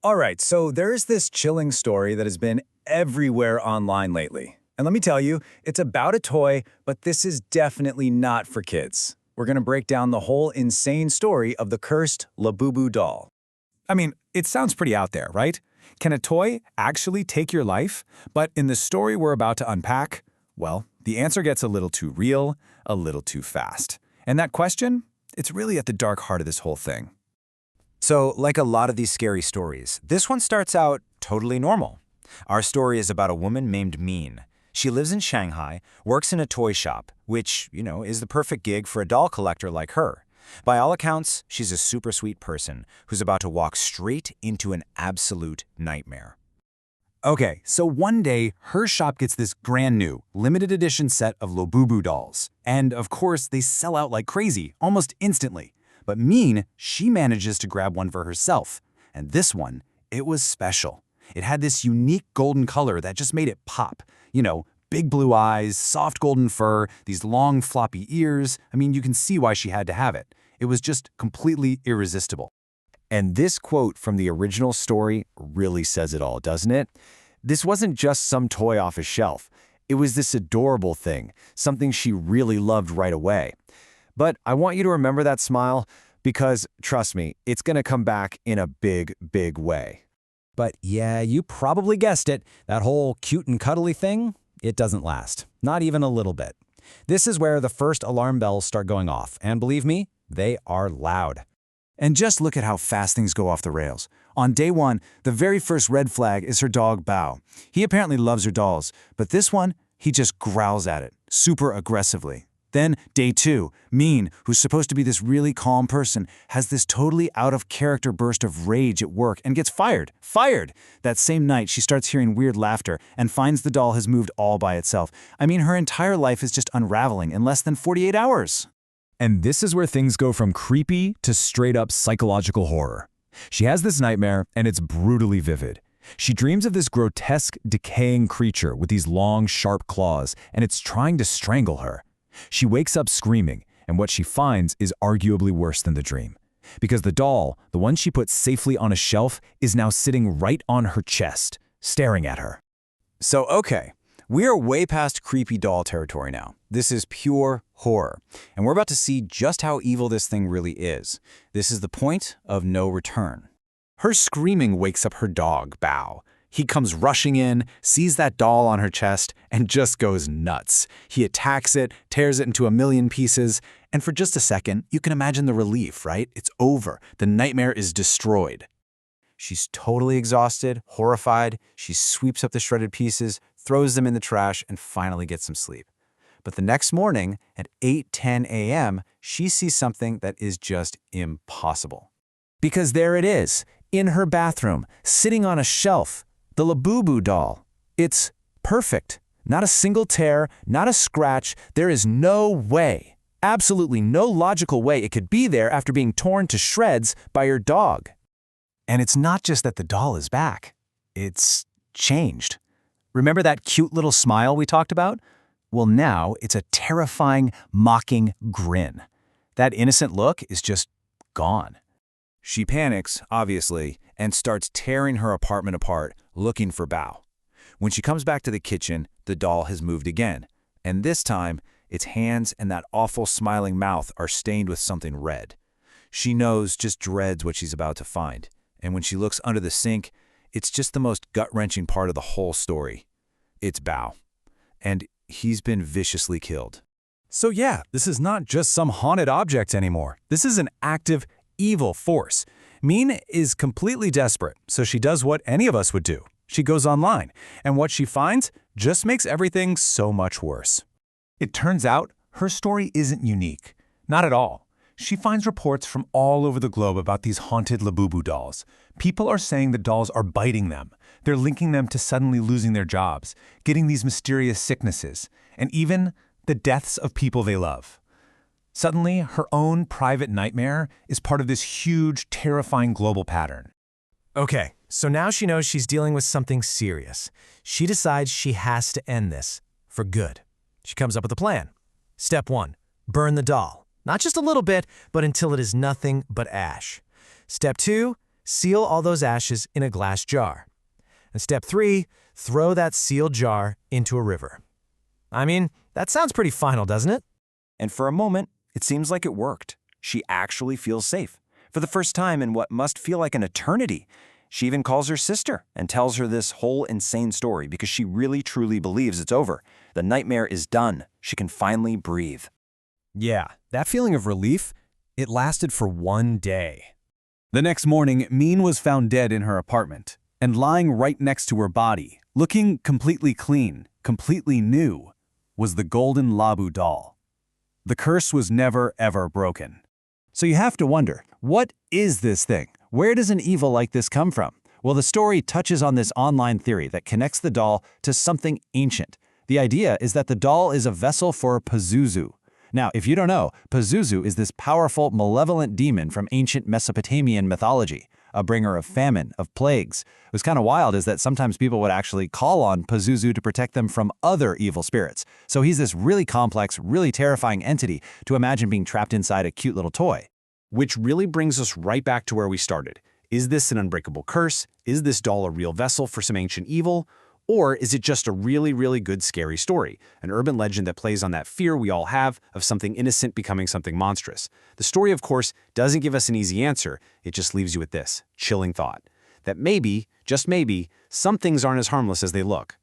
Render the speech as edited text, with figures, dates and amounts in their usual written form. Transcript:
All right, so there's this chilling story that has been everywhere online lately. And let me tell you, it's about a toy, but this is definitely not for kids. We're going to break down the whole insane story of the cursed labubu doll. I mean, it sounds pretty out there, right? Can a toy actually take your life? But in the story we're about to unpack, well, the answer gets a little too real, a little too fast. And that question, it's really at the dark heart of this whole thing. So, like a lot of these scary stories, this one starts out totally normal. Our story is about a woman named Min. She lives in Shanghai, works in a toy shop, which, is the perfect gig for a doll collector like her. By all accounts, she's a super sweet person who's about to walk straight into an absolute nightmare. Okay, so one day, her shop gets this brand new, limited edition set of labubu dolls. And of course, they sell out like crazy, almost instantly. But Min, she manages to grab one for herself. And this one, it was special. It had this unique golden color that just made it pop. Big blue eyes, soft golden fur, these long floppy ears. I mean, you can see why she had to have it. It was just completely irresistible. And this quote from the original story really says it all, doesn't it? This wasn't just some toy off a shelf. It was this adorable thing, something she really loved right away. But I want you to remember that smile because, trust me, it's going to come back in a big, big way. But yeah, you probably guessed it. That whole cute and cuddly thing, it doesn't last. Not even a little bit. This is where the first alarm bells start going off. And believe me, they are loud. And just look at how fast things go off the rails. On day one, the very first red flag is her dog, Bao. He apparently loves her dolls, but this one, he just growls at it, super aggressively. Then, day two, Min, who's supposed to be this really calm person, has this totally out-of-character burst of rage at work and gets fired. Fired! That same night, she starts hearing weird laughter and finds the doll has moved all by itself. I mean, her entire life is just unraveling in less than 48 hours. And this is where things go from creepy to straight-up psychological horror. She has this nightmare, and it's brutally vivid. She dreams of this grotesque, decaying creature with these long, sharp claws, and it's trying to strangle her. She wakes up screaming, and what she finds is arguably worse than the dream. Because the doll, the one she put safely on a shelf, is now sitting right on her chest, staring at her. So, okay, we are way past creepy doll territory now. This is pure horror, and we're about to see just how evil this thing really is. This is the point of no return. Her screaming wakes up her dog, Bao. He comes rushing in, sees that doll on her chest, and just goes nuts. He attacks it, tears it into a million pieces, and for just a second, you can imagine the relief, right? It's over. The nightmare is destroyed. She's totally exhausted, horrified. She sweeps up the shredded pieces, throws them in the trash, and finally gets some sleep. But the next morning, at 8:10 a.m., she sees something that is just impossible. Because there it is, in her bathroom, sitting on a shelf. The labubu doll. It's perfect. Not a single tear, not a scratch. There is no way, absolutely no logical way it could be there after being torn to shreds by your dog. And it's not just that the doll is back. It's changed. Remember that cute little smile we talked about? Well, now it's a terrifying, mocking grin. That innocent look is just gone. She panics, obviously, and starts tearing her apartment apart, looking for Bao. When she comes back to the kitchen, the doll has moved again, and this time, its hands and that awful smiling mouth are stained with something red. She knows, just dreads what she's about to find, and when she looks under the sink, it's just the most gut-wrenching part of the whole story. It's Bao, and he's been viciously killed. So yeah, this is not just some haunted object anymore. This is an active, evil force. Min is completely desperate, so she does what any of us would do. She goes online, and what she finds just makes everything so much worse. It turns out her story isn't unique. Not at all. She finds reports from all over the globe about these haunted labubu dolls. People are saying the dolls are biting them. They're linking them to suddenly losing their jobs, getting these mysterious sicknesses, and even the deaths of people they love. Suddenly, her own private nightmare is part of this huge, terrifying global pattern. Okay, so now she knows she's dealing with something serious. She decides she has to end this for good. She comes up with a plan. Step 1, burn the doll. Not just a little bit, but until it is nothing but ash. Step 2, Seal all those ashes in a glass jar. And step 3, throw that sealed jar into a river. I mean, that sounds pretty final, doesn't it? And for a moment, it seems like it worked. She actually feels safe. For the first time in what must feel like an eternity. She even calls her sister and tells her this whole insane story because she really truly believes it's over. The nightmare is done. She can finally breathe. Yeah, that feeling of relief, it lasted for 1 day. The next morning, Min was found dead in her apartment, and lying right next to her body, looking completely clean, completely new, was the golden labu doll. The curse was never, ever broken. So you have to wonder, what is this thing? Where does an evil like this come from? Well, the story touches on this online theory that connects the doll to something ancient. The idea is that the doll is a vessel for Pazuzu. Now, if you don't know, Pazuzu is this powerful, malevolent demon from ancient Mesopotamian mythology, a bringer of famine, of plagues. It was kind of wild is that sometimes people would actually call on Pazuzu to protect them from other evil spirits. So he's this really complex, really terrifying entity to imagine being trapped inside a cute little toy. Which really brings us right back to where we started. Is this an unbreakable curse? Is this doll a real vessel for some ancient evil? Or is it just a really, really good scary story, an urban legend that plays on that fear we all have of something innocent becoming something monstrous? The story, of course, doesn't give us an easy answer. It just leaves you with this chilling thought, that maybe, just maybe, some things aren't as harmless as they look.